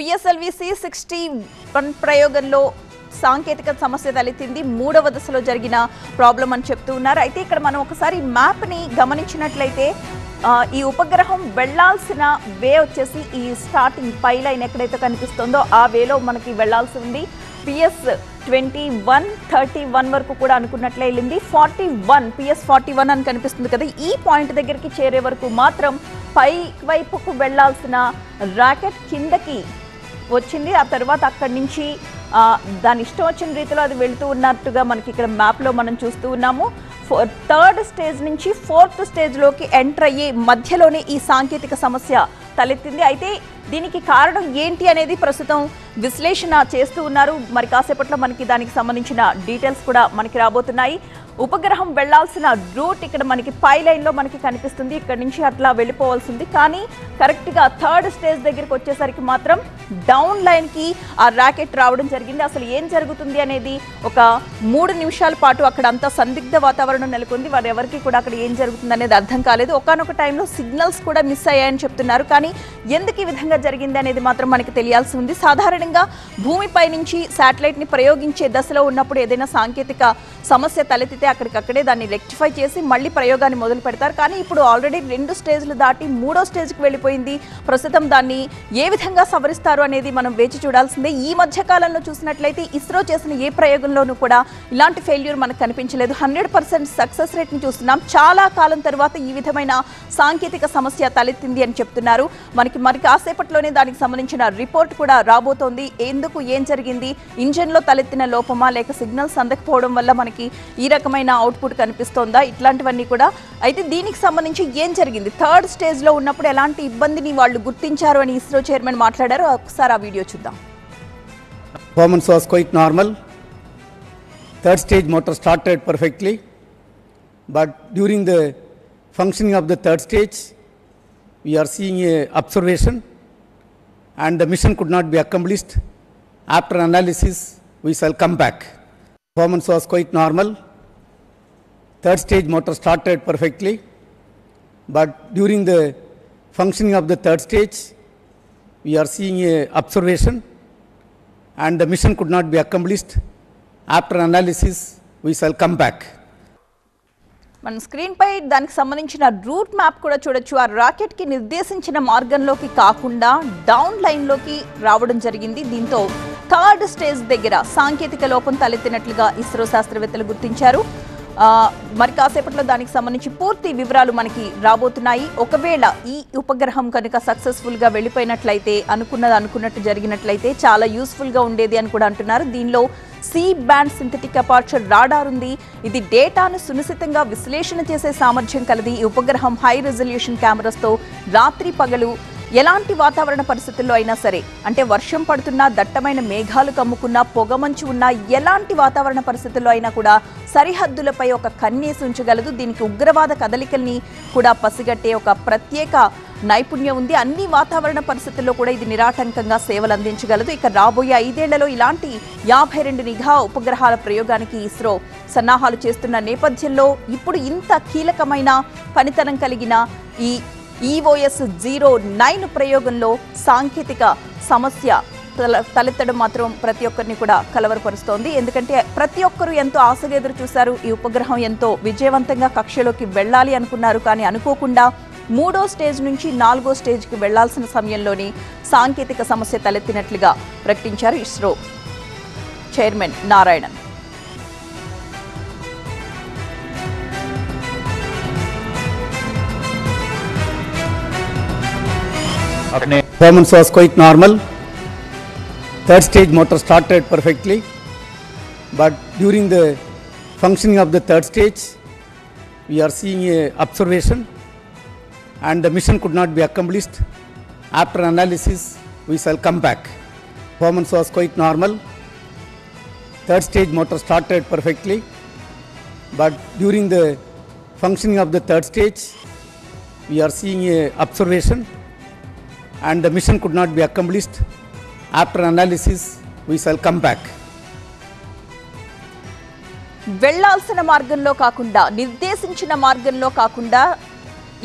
PSLV C61 ప్రయోగంలో సాంకేతిక సమస్య తలెత్తింది. మూడవ దశలో జరిగిన ప్రాబ్లం అని చెప్తూ ఉన్నారు. అయితే ఇక్కడ మనం ఒకసారి మ్యాప్ ని గమనించినట్లయితే ఈ ఉపగ్రహం వెళ్లాల్సిన వే వచ్చేసి ఈ స్టార్టింగ్ పై లైన్ ఎక్కడైతే కనిపిస్తుందో ఆ వేలో మనకి వెళ్లాల్సి ఉంది. PS21 31 వరకు కూడా అనుకున్నట్లే వెళ్ళింది. 41 PS41 అని కనిపిస్తుంది కదా, ఈ పాయింట్ దగ్గరికి చేరే వరకు మాత్రం పై వైపుకు వెళ్లాల్సిన రాకెట్ కిందకి వచ్చింది. ఆ తర్వాత అక్కడి నుంచి దాని ఇష్టం వచ్చిన రీతిలో అది వెళ్తూ ఉన్నట్టుగా మనకి ఇక్కడ మ్యాప్లో మనం చూస్తూ ఉన్నాము. థర్డ్ స్టేజ్ నుంచి ఫోర్త్ స్టేజ్లోకి ఎంటర్ అయ్యే మధ్యలోనే ఈ సాంకేతిక సమస్య తలెత్తింది. అయితే దీనికి కారణం ఏంటి అనేది ప్రస్తుతం విశ్లేషణ చేస్తూ ఉన్నారు. మరి కాసేపట్లో మనకి దానికి సంబంధించిన డీటెయిల్స్ కూడా మనకి రాబోతున్నాయి. ఉపగ్రహం వెళ్లాల్సిన రూట్ ఇక్కడ మనకి పై లైన్లో మనకి కనిపిస్తుంది. ఇక్కడ నుంచి అట్లా వెళ్ళిపోవాల్సింది, కానీ కరెక్ట్గా థర్డ్ స్టేజ్ దగ్గరికి వచ్చేసరికి మాత్రం డౌన్ లైన్కి ఆ ర్యాకెట్ రావడం జరిగింది. అసలు ఏం జరుగుతుంది అనేది ఒక 3 నిమిషాల పాటు అక్కడ అంతా సందిగ్ధ వాతావరణం నెలకొంది. వారు ఎవరికి కూడా అక్కడ ఏం జరుగుతుంది అనేది అర్థం కాలేదు. ఒకానొక టైంలో సిగ్నల్స్ కూడా మిస్ అయ్యాయని చెప్తున్నారు. కానీ ఎందుకు ఈ విధంగా జరిగింది అనేది మాత్రం మనకి తెలియాల్సి ఉంది. సాధారణంగా భూమిపై నుంచి శాటిలైట్ని ప్రయోగించే దశలో ఉన్నప్పుడు ఏదైనా సాంకేతిక సమస్య తలెత్తితే అక్కడికక్కడే దాన్ని రెక్టిఫై చేసి మళ్ళీ ప్రయోగాన్ని మొదలు పెడతారు. కానీ ఇప్పుడు ఆల్రెడీ 2 స్టేజ్లు దాటి 3వ స్టేజ్కి వెళ్ళిపోయింది. ప్రస్తుతం దాన్ని ఏ విధంగా సవరిస్తారు అనేది మనం వేచి చూడాల్సిందే. ఈ మధ్య కాలంలో చూసినట్లయితే ఇస్రో చేసిన ఏ ప్రయోగంలోనూ కూడా ఇలాంటి ఫెయిల్యూర్ మనకు కనిపించలేదు. 100% సక్సెస్ రేట్ని చూస్తున్నాం. చాలా కాలం తర్వాత ఈ విధమైన సాంకేతిక సమస్య తలెత్తింది అని చెప్తున్నారు. మరి కాసేపట్లోనే దానికి సంబంధించిన రిపోర్ట్ కూడా రాబోతోంది. ఎందుకు ఏం జరిగింది, ఇంజన్లో తలెత్తిన లోపమా లేక సిగ్నల్స్ అందకపోవడం వల్ల మనకి ఈ రకమైన అవుట్పుట్ కనిపిస్తోందా, ఇట్లాంటివన్నీ కూడా. అయితే దీనికి సంబంధించి ఏం జరిగింది, థర్డ్ స్టేజ్లో ఉన్నప్పుడు ఎలాంటి ఇబ్బందిని వాళ్ళు గుర్తించారు అని ఇస్రో చైర్మన్ మాట్లాడారు. ఒకసారి ఆ వీడియో చూద్దాం. Performance was quite normal. Third stage motor started perfectly, but during the functioning of the third stage, we are seeing a observation, and the mission could not be accomplished. After analysis, we shall come back. Performance was quite normal. Third stage motor started perfectly, but during the functioning of the third stage, we are seeing a observation, and the mission could not be accomplished. After analysis, we shall come back. మన screen పై దానికి సంబంధించిన route map కూడా చూడొచ్చు. ఆ rocket కి నిర్దేశించిన మార్గంలోకి కాకుండా డౌన్ లైన్ లోకి రావడం జరిగింది. దీంతో థర్డ్ స్టేజ్ దగ్గర సాంకేతిక లోపం తలెత్తినట్లుగా ఇస్రో శాస్త్రవేత్తలు గుర్తించారు. మరి కాసేపట్లో దానికి సంబంధించి పూర్తి వివరాలు మనకి రాబోతున్నాయి. ఒకవేళ ఈ ఉపగ్రహం కనుక సక్సెస్ఫుల్గా వెళ్ళిపోయినట్లయితే, అనుకున్నట్టు జరిగినట్లయితే చాలా యూస్ఫుల్గా ఉండేది అని కూడా అంటున్నారు. దీనిలో C band synthetic aperture radar ఉంది. ఇది డేటాను సునిశ్చితంగా విశ్లేషణ చేసే సామర్థ్యం కలది. ఈ ఉపగ్రహం హై రెజల్యూషన్ కెమెరాస్తో రాత్రి పగలు ఎలాంటి వాతావరణ పరిస్థితుల్లో అయినా సరే, అంటే వర్షం పడుతున్నా, దట్టమైన మేఘాలు కమ్ముకున్నా, పొగమంచు ఉన్నా, ఎలాంటి వాతావరణ పరిస్థితుల్లో అయినా కూడా సరిహద్దులపై ఒక కన్నేసి ఉంచగలదు. దీనికి ఉగ్రవాద కదలికల్ని కూడా పసిగట్టే ఒక ప్రత్యేక నైపుణ్యం ఉంది. అన్ని వాతావరణ పరిస్థితుల్లో కూడా ఇది నిరాటంకంగా సేవలు అందించగలదు. ఇక రాబోయే 5 ఏళ్లలో ఇలాంటి 52 నిఘా ఉపగ్రహాల ప్రయోగానికి ఇస్రో సన్నాహాలు చేస్తున్న నేపథ్యంలో ఇప్పుడు ఇంత కీలకమైన పనితనం కలిగిన ఈ EOS-09 ప్రయోగంలో సాంకేతిక సమస్య తలెత్తడం మాత్రం ప్రతి ఒక్కరిని కూడా కలవరపరుస్తోంది. ఎందుకంటే ప్రతి ఒక్కరూ ఎంతో ఆశగా ఎదురు చూశారు. ఈ ఉపగ్రహం ఎంతో విజయవంతంగా కక్షలోకి వెళ్ళాలి అనుకున్నారు. కానీ అనుకోకుండా 3వ స్టేజ్ నుంచి 4వ స్టేజ్కి వెళ్లాల్సిన సమయంలోనే సాంకేతిక సమస్య తలెత్తినట్లుగా ప్రకటించారు ISRO chairman Narayanan. Performance was quite normal. Third stage motor started perfectly, but during the functioning of the third stage, we are seeing a observation, and the mission could not be accomplished. After analysis, we shall come back. Performance was quite normal. Third stage motor started perfectly, but during the functioning of the third stage, we are seeing a observation, and the mission could not be accomplished. After analysis, we shall come back. వెళ్లాల్సిన మార్గంలో కాకుండా, నిర్దేశించిన మార్గంలో కాకుండా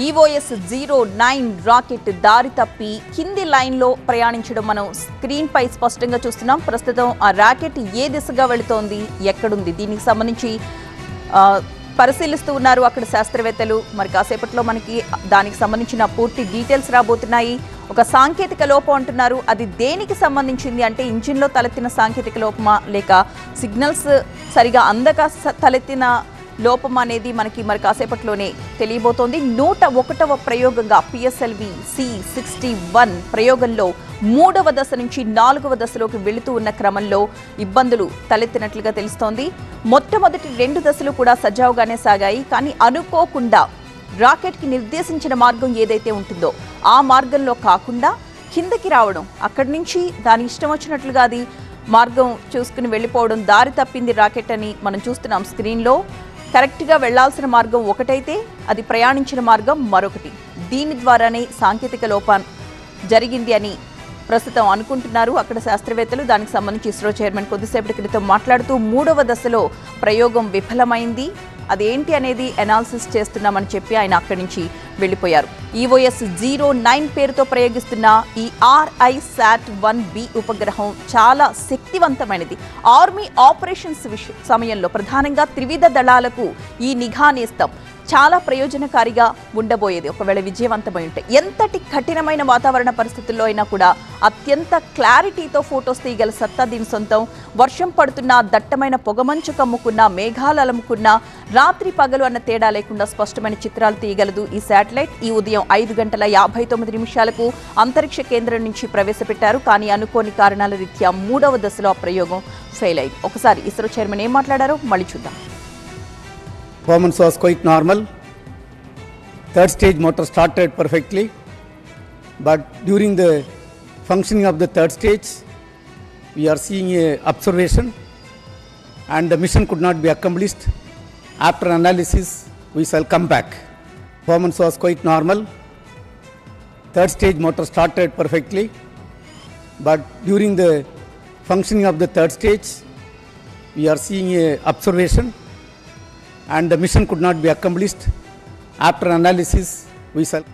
EOS 09 rocket దారి తప్పి కింది లైన్లో ప్రయాణించడం మనం స్క్రీన్ పై స్పష్టంగా చూస్తున్నాం. ప్రస్తుతం ఆ రాకెట్ ఏ దిశగా వెళుతోంది, ఎక్కడుంది, దీనికి సంబంధించి పరిశీలిస్తూ ఉన్నారు అక్కడ శాస్త్రవేత్తలు. మరి కాసేపట్లో మనకి దానికి సంబంధించిన పూర్తి డీటెయిల్స్ రాబోతున్నాయి. ఒక సాంకేతిక లోపం అంటున్నారు, అది దేనికి సంబంధించింది అంటే ఇంజిన్లో తలెత్తిన సాంకేతిక లోపమా లేక సిగ్నల్స్ సరిగా అందక తలెత్తిన లోపం అనేది మనకి మరి కాసేపట్లోనే తెలియబోతోంది. 101వ ప్రయోగంగా PSLV C61 ప్రయోగంలో 3వ దశ నుంచి 4వ దశలోకి వెళుతూ ఉన్న క్రమంలో ఇబ్బందులు తలెత్తినట్లుగా తెలుస్తోంది. మొట్టమొదటి 2 దశలు కూడా సజావుగానే సాగాయి. కానీ అనుకోకుండా రాకెట్కి నిర్దేశించిన మార్గం ఏదైతే ఉంటుందో ఆ మార్గంలో కాకుండా కిందకి రావడం, అక్కడి నుంచి దాని ఇష్టం వచ్చినట్లుగా అది మార్గం చూసుకుని వెళ్ళిపోవడం, దారి తప్పింది రాకెట్ అని మనం చూస్తున్నాం స్క్రీన్లో. కరెక్ట్గా వెళ్లాల్సిన మార్గం ఒకటైతే అది ప్రయాణించిన మార్గం మరొకటి. దీని ద్వారానే సాంకేతిక లోపం జరిగింది అని ప్రస్తుతం అనుకుంటున్నారు అక్కడ శాస్త్రవేత్తలు. దానికి సంబంధించి ఇస్రో చైర్మన్ కొద్దిసేపటి క్రితం మాట్లాడుతూ 3వ దశలో ప్రయోగం విఫలమైంది, అదేంటి అనేది అనాలిసిస్ చేస్తున్నామని చెప్పి ఆయన అక్కడి నుంచి వెళ్ళిపోయారు. EOS 09 పేరుతో ప్రయోగిస్తున్న ఈ RISAT-1B ఉపగ్రహం చాలా శక్తివంతమైనది. ఆర్మీ ఆపరేషన్స్ సమయంలో ప్రధానంగా త్రివిధ దళాలకు ఈ నిఘా నేస్తం చాలా ప్రయోజనకారిగా ఉండబోయేది ఒకవేళ విజయవంతమై ఉంటే. ఎంతటి కఠినమైన వాతావరణ పరిస్థితుల్లో అయినా కూడా అత్యంత క్లారిటీతో ఫొటోస్ తీయగల సత్తా దీని సొంతం. వర్షం పడుతున్నా, దట్టమైన పొగమంచు కమ్ముకున్నా, మేఘాలు అలముకున్నా, రాత్రి పగలు అన్న తేడా లేకుండా స్పష్టమైన చిత్రాలు తీయగలదు ఈ శాటిలైట్. ఈ ఉదయం 5:59 అంతరిక్ష కేంద్రం నుంచి ప్రవేశపెట్టారు. కానీ అనుకోని కారణాల రీత్యా 3వ దశలో ఆ ప్రయోగం ఫెయిల్ అయింది. ఒకసారి ఇస్రో చైర్మన్ ఏం మాట్లాడారో మళ్ళీ చూద్దాం. Performance was quite normal. Third stage motor started perfectly, but during the functioning of the third stage, we are seeing a observation, and the mission could not be accomplished. After analysis, we shall come back. Performance was quite normal. Third stage motor started perfectly, but during the functioning of the third stage, we are seeing a observation, and the mission could not be accomplished. After analysis, we shall